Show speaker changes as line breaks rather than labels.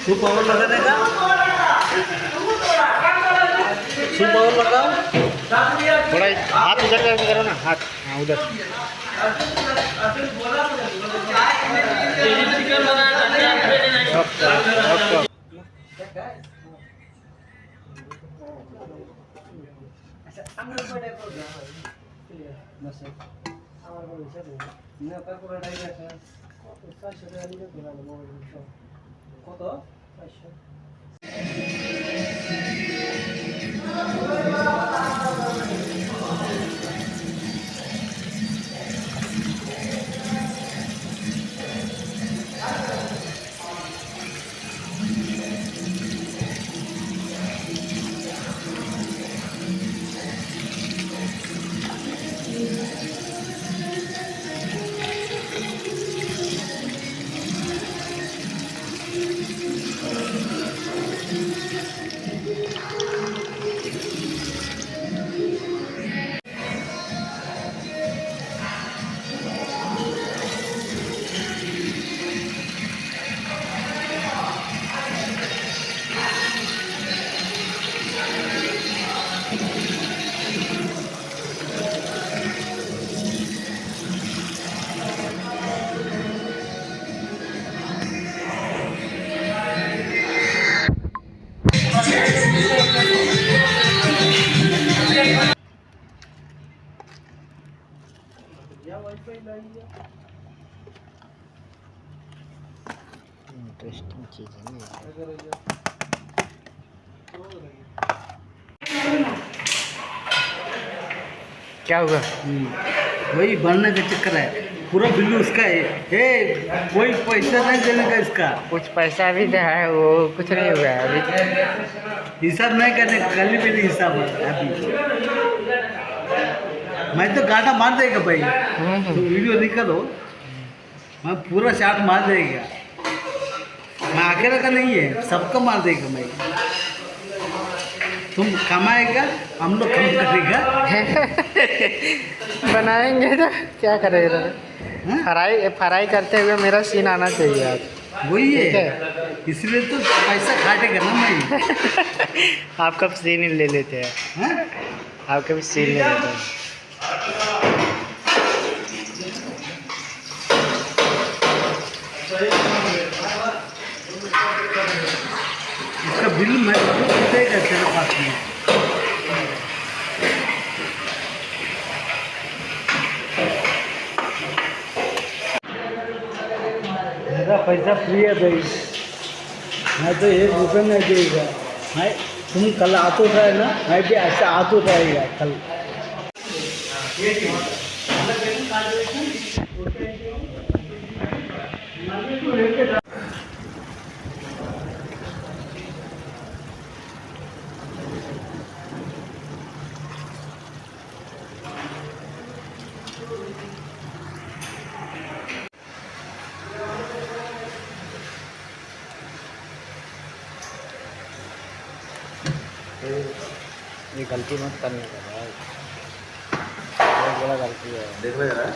Soup और लगाने का, सूप और लगाओ।
थोड़ा हाथ उधर करके करो ना, हाथ हाँ उधर। इंटरेस्टिंग चीज़ है ना। क्या हुआ?
वही बनने का चक्कर है, पूरा बिल्लू उसका है। कोई पैसा नहीं देने का इसका।
कुछ पैसा भी दिया है, वो कुछ नहीं हुआ है अभी।
हिसाब नहीं करने, कल ही पहले हिसाब है अभी। मैं तो गाटा मार देगा भाई, तो वीडियो नहीं करो, मैं पूरा शॉट मार देगा। मैं अकेला का नहीं है, सबको मार देगा मैं। तुम कमाएगा, हम लोग कम करेगा।
बनाएंगे तो क्या करेगा? फ्राई करते हुए मेरा सीन आना चाहिए आज।
वही है, इसलिए तो पैसा खाटेगा ना मैं।
आप कब सीन ले लेते हैं? आप कभी सीन ले लेते हैं?
इसका बिल मैं देगा तेरे पास में। मेरा पैसा फ्री है भाई, मैं तो 1 रुपये नहीं देगा। मैं तुम कल आतो रहे ना, मैं भी ऐसा आतो रहेगा कल।
ये गलती मत करने का भाई, बहुत बड़ा गलती है।
देख लो जरा